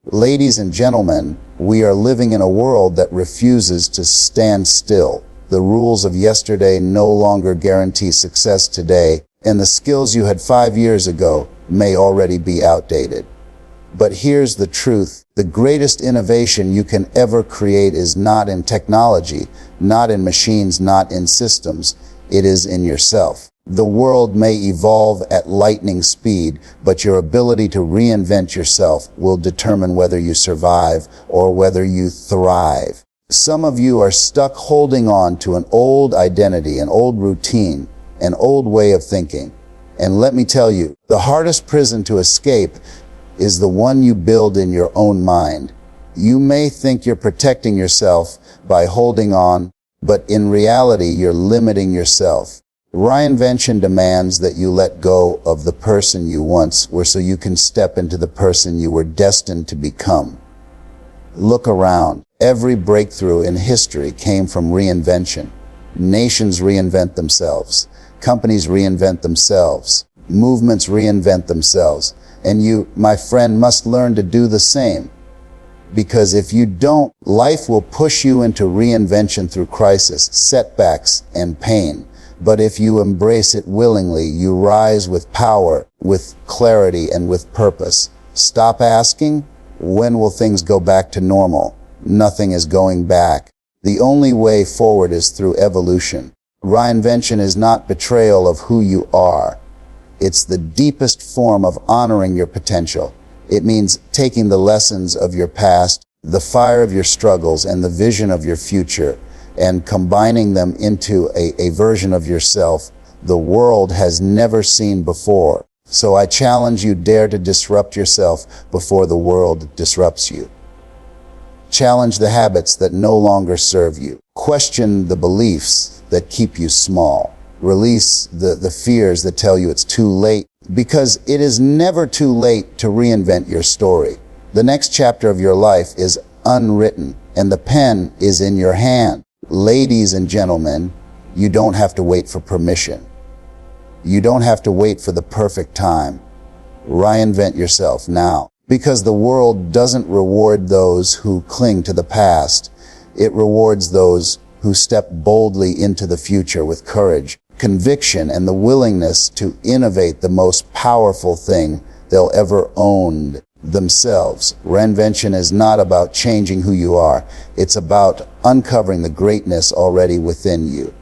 Ladies and gentlemen, we are living in a world that refuses to stand still. The rules of yesterday no longer guarantee success today, and the skills you had 5 years ago may already be outdated. But here's the truth. The greatest innovation you can ever create is not in technology, not in machines, not in systems. It is in yourself. The world may evolve at lightning speed, but your ability to reinvent yourself will determine whether you survive or whether you thrive. Some of you are stuck holding on to an old identity, an old routine, an old way of thinking. And let me tell you, the hardest prison to escape is the one you build in your own mind. You may think you're protecting yourself by holding on, but in reality, you're limiting yourself. Reinvention demands that you let go of the person you once were so you can step into the person you were destined to become. Look around. Every breakthrough in history came from reinvention. Nations reinvent themselves. Companies reinvent themselves. Movements reinvent themselves. And you, my friend, must learn to do the same. Because if you don't, life will push you into reinvention through crisis, setbacks, and pain. But if you embrace it willingly, you rise with power, with clarity, and with purpose. Stop asking, when will things go back to normal? Nothing is going back. The only way forward is through evolution. Reinvention is not betrayal of who you are. It's the deepest form of honoring your potential. It means taking the lessons of your past, the fire of your struggles, and the vision of your future, and combining them into a version of yourself the world has never seen before. So I challenge you, dare to disrupt yourself before the world disrupts you. Challenge the habits that no longer serve you. Question the beliefs that keep you small. Release the fears that tell you it's too late, because it is never too late to reinvent your story. The next chapter of your life is unwritten, and the pen is in your hand. Ladies and gentlemen, you don't have to wait for permission. You don't have to wait for the perfect time. Reinvent yourself now, because the world doesn't reward those who cling to the past. It rewards those who step boldly into the future with courage, conviction, and the willingness to innovate the most powerful thing they'll ever own, themselves. Reinvention is not about changing who you are. It's about uncovering the greatness already within you.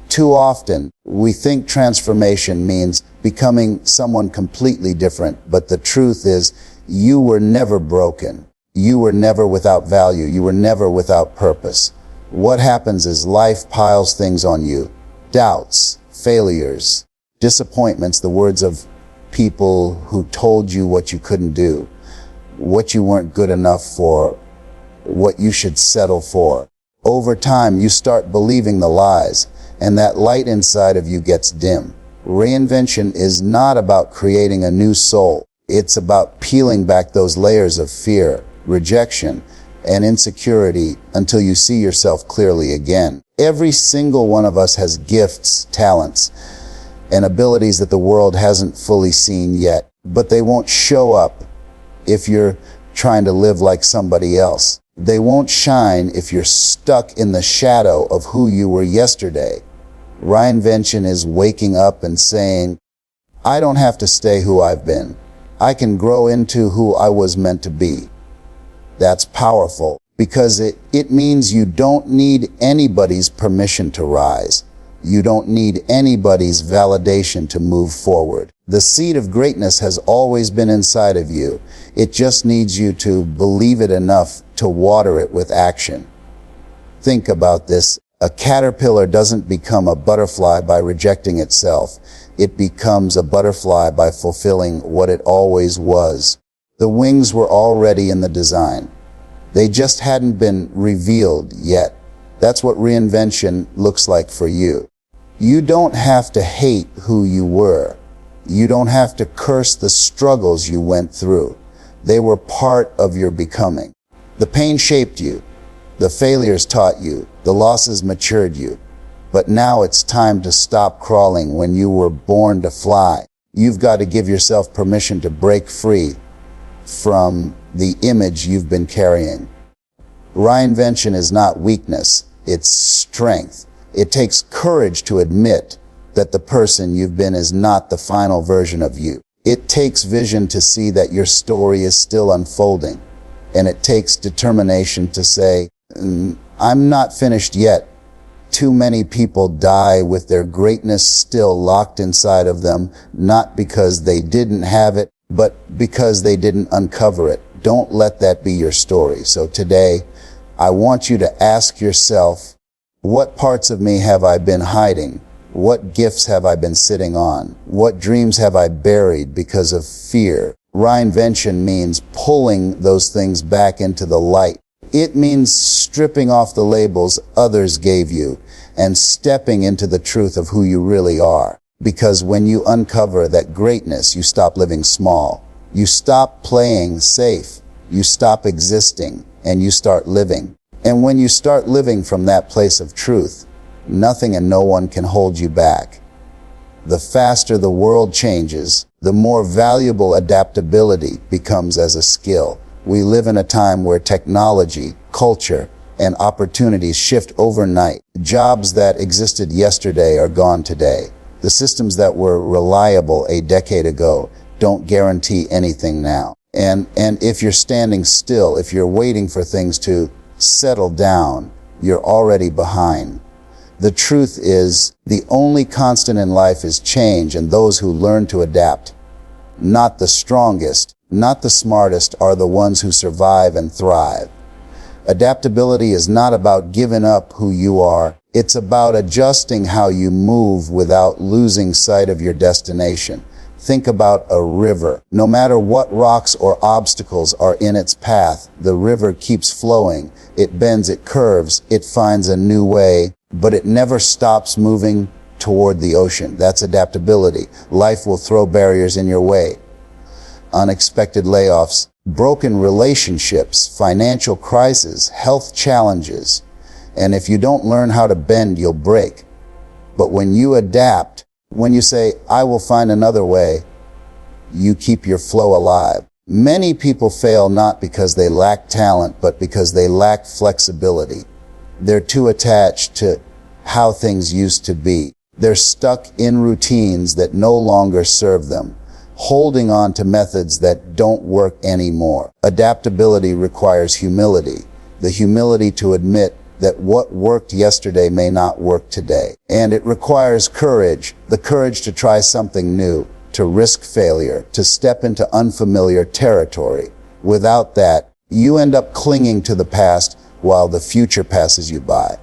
Too often, we think transformation means becoming someone completely different, but the truth is, you were never broken. You were never without value. You were never without purpose. What happens is life piles things on you. Doubts, failures, disappointments, the words of people who told you what you couldn't do, what you weren't good enough for, what you should settle for. Over time, you start believing the lies, and that light inside of you gets dim. Reinvention is not about creating a new soul. It's about peeling back those layers of fear, rejection, and insecurity until you see yourself clearly again. Every single one of us has gifts, talents, and abilities that the world hasn't fully seen yet, but they won't show up if you're trying to live like somebody else. They won't shine if you're stuck in the shadow of who you were yesterday. Reinvention is waking up and saying, I don't have to stay who I've been. I can grow into who I was meant to be. That's powerful, because it means you don't need anybody's permission to rise. You don't need anybody's validation to move forward. The seed of greatness has always been inside of you. It just needs you to believe it enough to water it with action. Think about this. A caterpillar doesn't become a butterfly by rejecting itself. It becomes a butterfly by fulfilling what it always was. The wings were already in the design. They just hadn't been revealed yet. That's what reinvention looks like for you. You don't have to hate who you were. You don't have to curse the struggles you went through. They were part of your becoming. The pain shaped you. The failures taught you. The losses matured you. But now it's time to stop crawling when you were born to fly. You've got to give yourself permission to break free from the image you've been carrying. Reinvention is not weakness, it's strength. It takes courage to admit that the person you've been is not the final version of you. It takes vision to see that your story is still unfolding. And it takes determination to say, I'm not finished yet. Too many people die with their greatness still locked inside of them, not because they didn't have it, but because they didn't uncover it. Don't let that be your story. So today, I want you to ask yourself, what parts of me have I been hiding? What gifts have I been sitting on? What dreams have I buried because of fear? Reinvention means pulling those things back into the light. It means stripping off the labels others gave you and stepping into the truth of who you really are. Because when you uncover that greatness, you stop living small. You stop playing safe. You stop existing and you start living. And when you start living from that place of truth, nothing and no one can hold you back. The faster the world changes, the more valuable adaptability becomes as a skill. We live in a time where technology, culture, and opportunities shift overnight. Jobs that existed yesterday are gone today. The systems that were reliable a decade ago don't guarantee anything now. And if you're standing still, if you're waiting for things to settle down, you're already behind. The truth is, the only constant in life is change, and those who learn to adapt. Not the strongest, not the smartest, are the ones who survive and thrive. Adaptability is not about giving up who you are. It's about adjusting how you move without losing sight of your destination. Think about a river. No matter what rocks or obstacles are in its path, the river keeps flowing. It bends, it curves, it finds a new way, but it never stops moving toward the ocean. That's adaptability. Life will throw barriers in your way. Unexpected layoffs, broken relationships, financial crises, health challenges. And if you don't learn how to bend, you'll break. But when you adapt, when you say, I will find another way, you keep your flow alive. Many people fail not because they lack talent, but because they lack flexibility. They're too attached to how things used to be. They're stuck in routines that no longer serve them, holding on to methods that don't work anymore. Adaptability requires humility, the humility to admit that what worked yesterday may not work today. And it requires courage, the courage to try something new, to risk failure, to step into unfamiliar territory. Without that, you end up clinging to the past while the future passes you by.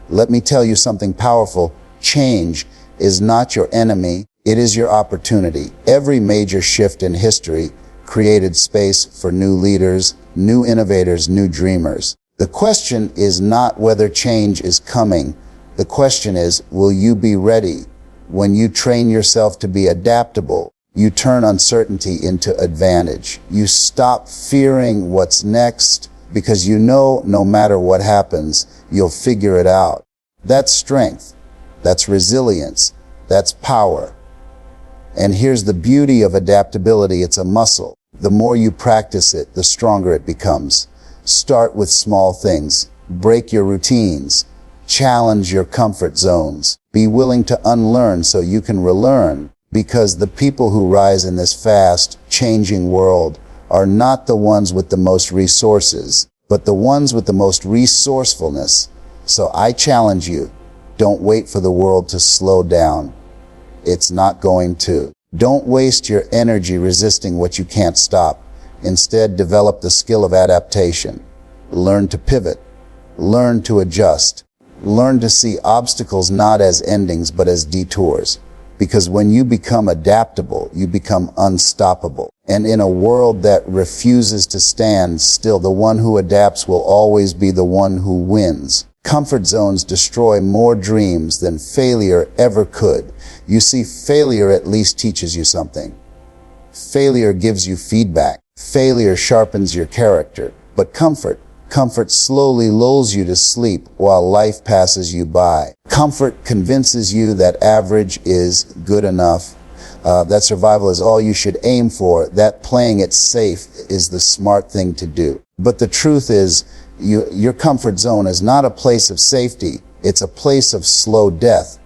Let me tell you something powerful. Change is not your enemy, it is your opportunity. Every major shift in history created space for new leaders, new innovators, new dreamers. The question is not whether change is coming. The question is, will you be ready? When you train yourself to be adaptable, you turn uncertainty into advantage. You stop fearing what's next because you know no matter what happens, you'll figure it out. That's strength. That's resilience. That's power. And here's the beauty of adaptability. It's a muscle. The more you practice it, the stronger it becomes. Start with small things. Break your routines. Challenge your comfort zones. Be willing to unlearn so you can relearn. Because the people who rise in this fast, changing world are not the ones with the most resources, but the ones with the most resourcefulness. So I challenge you, don't wait for the world to slow down. It's not going to. Don't waste your energy resisting what you can't stop. Instead, develop the skill of adaptation. Learn to pivot. Learn to adjust. Learn to see obstacles not as endings, but as detours. Because when you become adaptable, you become unstoppable. And in a world that refuses to stand still, the one who adapts will always be the one who wins. Comfort zones destroy more dreams than failure ever could. You see, failure at least teaches you something. Failure gives you feedback. Failure sharpens your character. But comfort slowly lulls you to sleep while life passes you by. Comfort convinces you that average is good enough. that survival is all you should aim for, that playing it safe is the smart thing to do. But the truth is, your comfort zone is not a place of safety. It's a place of slow death.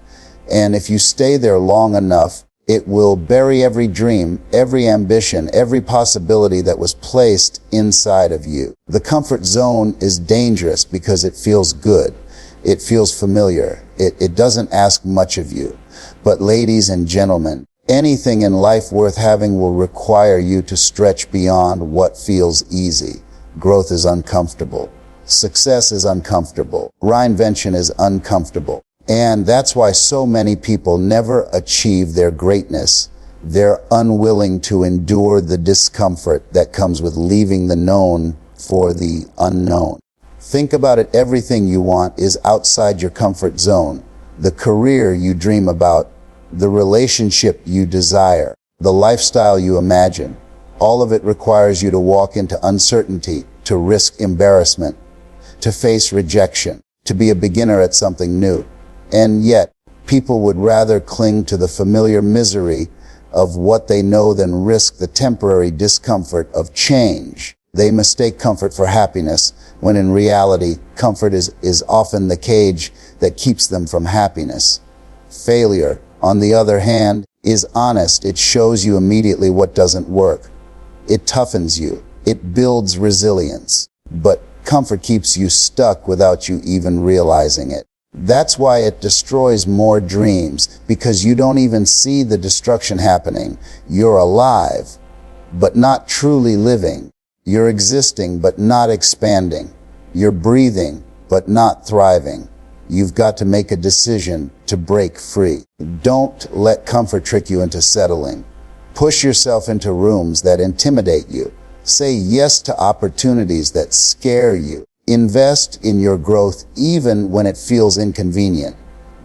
And if you stay there long enough, it will bury every dream, every ambition, every possibility that was placed inside of you. The comfort zone is dangerous because it feels good. It feels familiar. It doesn't ask much of you. But ladies and gentlemen, anything in life worth having will require you to stretch beyond what feels easy. Growth is uncomfortable. Success is uncomfortable. Reinvention is uncomfortable. And that's why so many people never achieve their greatness. They're unwilling to endure the discomfort that comes with leaving the known for the unknown. Think about it. Everything you want is outside your comfort zone. The career you dream about, the relationship you desire, the lifestyle you imagine. All of it requires you to walk into uncertainty, to risk embarrassment, to face rejection, to be a beginner at something new. And yet, people would rather cling to the familiar misery of what they know than risk the temporary discomfort of change. They mistake comfort for happiness, when in reality, comfort is often the cage that keeps them from happiness. Failure, on the other hand, is honest. It shows you immediately what doesn't work. It toughens you. It builds resilience. But comfort keeps you stuck without you even realizing it. That's why it destroys more dreams, because you don't even see the destruction happening. You're alive, but not truly living. You're existing, but not expanding. You're breathing, but not thriving. You've got to make a decision to break free. Don't let comfort trick you into settling. Push yourself into rooms that intimidate you. Say yes to opportunities that scare you. Invest in your growth even when it feels inconvenient.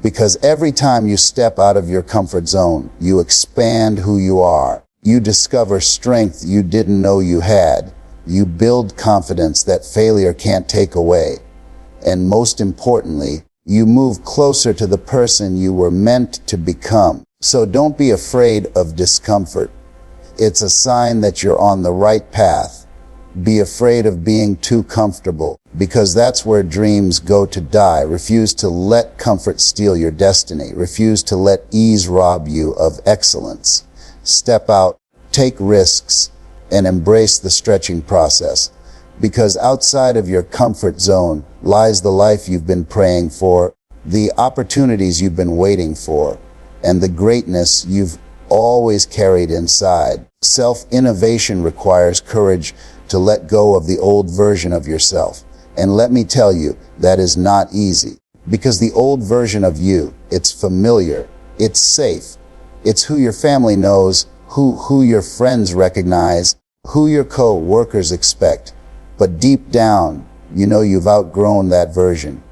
Because every time you step out of your comfort zone, you expand who you are. You discover strength you didn't know you had. You build confidence that failure can't take away. And most importantly, you move closer to the person you were meant to become. So don't be afraid of discomfort. It's a sign that you're on the right path. Be afraid of being too comfortable, because that's where dreams go to die. Refuse to let comfort steal your destiny. Refuse to let ease rob you of excellence. Step out, take risks, and embrace the stretching process. Because outside of your comfort zone lies the life you've been praying for, the opportunities you've been waiting for, and the greatness you've always carried inside. Self-innovation requires courage to let go of the old version of yourself. And let me tell you, that is not easy. Because the old version of you, it's familiar, it's safe, it's who your family knows, who your friends recognize, who your co-workers expect. But deep down, you know you've outgrown that version.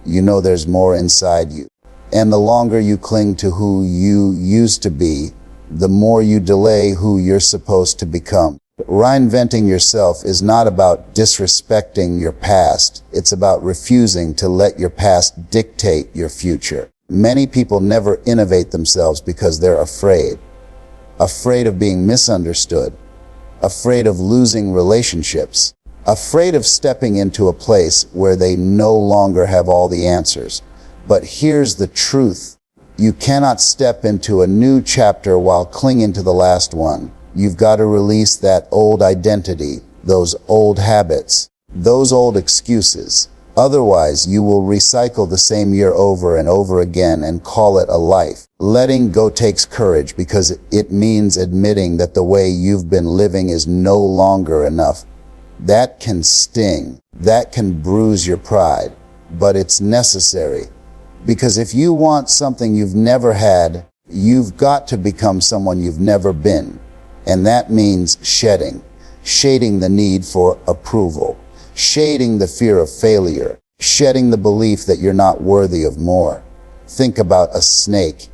You know there's more inside you. And the longer you cling to who you used to be, the more you delay who you're supposed to become. Reinventing yourself is not about disrespecting your past. It's about refusing to let your past dictate your future. Many people never innovate themselves because they're afraid. Afraid of being misunderstood. Afraid of losing relationships. Afraid of stepping into a place where they no longer have all the answers. But here's the truth. You cannot step into a new chapter while clinging to the last one. You've got to release that old identity, those old habits, those old excuses. Otherwise, you will recycle the same year over and over again and call it a life. Letting go takes courage, because it means admitting that the way you've been living is no longer enough. That can sting. That can bruise your pride. But it's necessary. Because if you want something you've never had, you've got to become someone you've never been. And that means shedding the need for approval, shading the fear of failure, shedding the belief that you're not worthy of more. Think about a snake.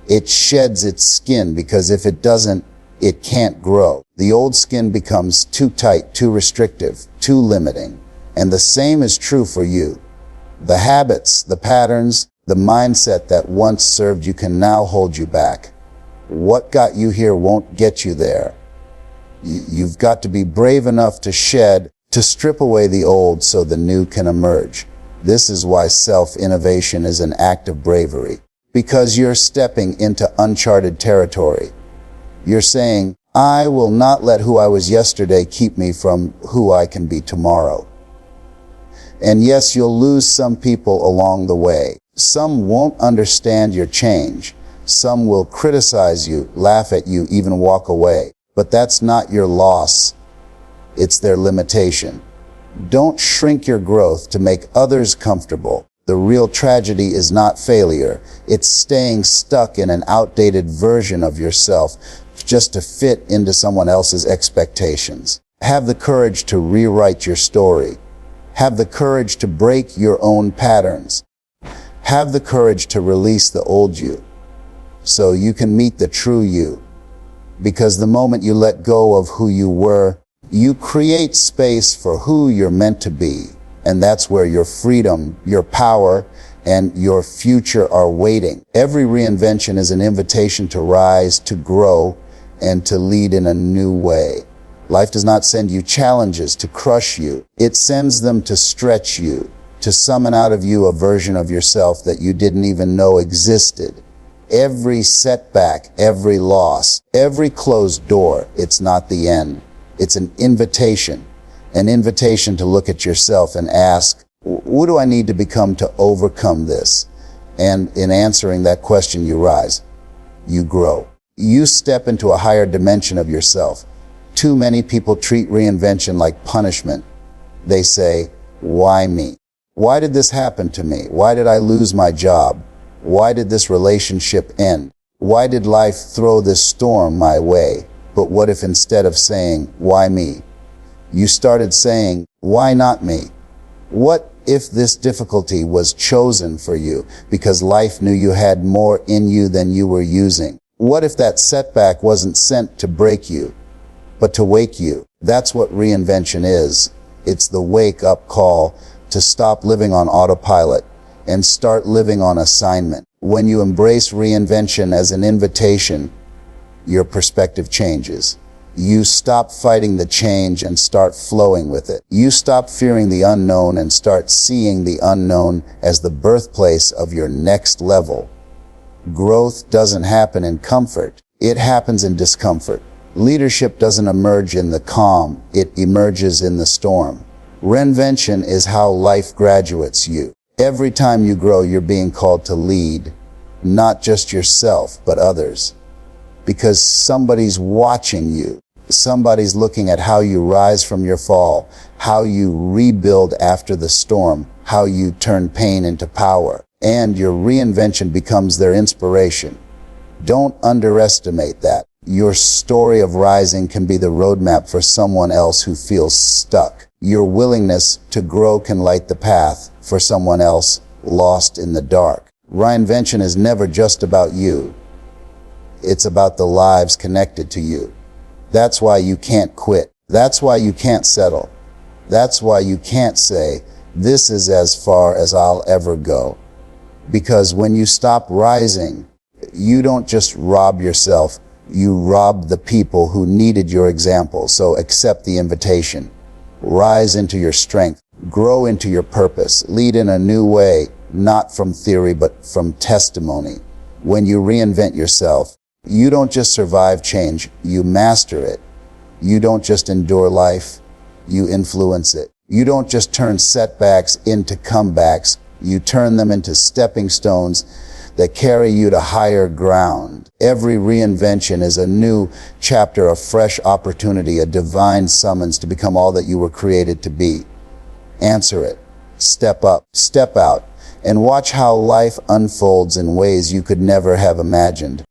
It sheds its skin because if it doesn't, it can't grow. The old skin becomes too tight, too restrictive, too limiting. And the same is true for you. The habits, the patterns, the mindset that once served you can now hold you back. What got you here won't get you there. You've got to be brave enough to shed, to strip away the old so the new can emerge. This is why self-innovation is an act of bravery. Because you're stepping into uncharted territory. You're saying, I will not let who I was yesterday keep me from who I can be tomorrow. And yes, you'll lose some people along the way. Some won't understand your change. Some will criticize you, laugh at you, even walk away. But that's not your loss. It's their limitation. Don't shrink your growth to make others comfortable. The real tragedy is not failure. It's staying stuck in an outdated version of yourself just to fit into someone else's expectations. Have the courage to rewrite your story. Have the courage to break your own patterns. Have the courage to release the old you so you can meet the true you. Because the moment you let go of who you were, you create space for who you're meant to be. And that's where your freedom, your power, and your future are waiting. Every reinvention is an invitation to rise, to grow, and to lead in a new way. Life does not send you challenges to crush you. It sends them to stretch you, to summon out of you a version of yourself that you didn't even know existed. Every setback, every loss, every closed door, it's not the end. It's an invitation to look at yourself and ask, what do I need to become to overcome this? And in answering that question, you rise, you grow. You step into a higher dimension of yourself. Too many people treat reinvention like punishment. They say, why me? Why did this happen to me? Why did I lose my job? Why did this relationship end? Why did life throw this storm my way? But what if instead of saying, why me, you started saying, why not me? What if this difficulty was chosen for you because life knew you had more in you than you were using? What if that setback wasn't sent to break you, but to wake you? That's what reinvention is. It's the wake-up call to stop living on autopilot and start living on assignment. When you embrace reinvention as an invitation, your perspective changes. You stop fighting the change and start flowing with it. You stop fearing the unknown and start seeing the unknown as the birthplace of your next level. Growth doesn't happen in comfort. It happens in discomfort. Leadership doesn't emerge in the calm. It emerges in the storm. Reinvention is how life graduates you. Every time you grow, you're being called to lead, not just yourself, but others. Because somebody's watching you. Somebody's looking at how you rise from your fall, how you rebuild after the storm, how you turn pain into power, and your reinvention becomes their inspiration. Don't underestimate that. Your story of rising can be the roadmap for someone else who feels stuck. Your willingness to grow can light the path for someone else lost in the dark. Reinvention is never just about you. It's about the lives connected to you. That's why you can't quit. That's why you can't settle. That's why you can't say, this is as far as I'll ever go. Because when you stop rising, you don't just rob yourself, you rob the people who needed your example. So accept the invitation. Rise into your strength. Grow into your purpose. Lead in a new way, not from theory, but from testimony. When you reinvent yourself, you don't just survive change, you master it. You don't just endure life, you influence it. You don't just turn setbacks into comebacks, you turn them into stepping stones that carry you to higher ground. Every reinvention is a new chapter, a fresh opportunity, a divine summons to become all that you were created to be. Answer it. Step up, step out, and watch how life unfolds in ways you could never have imagined.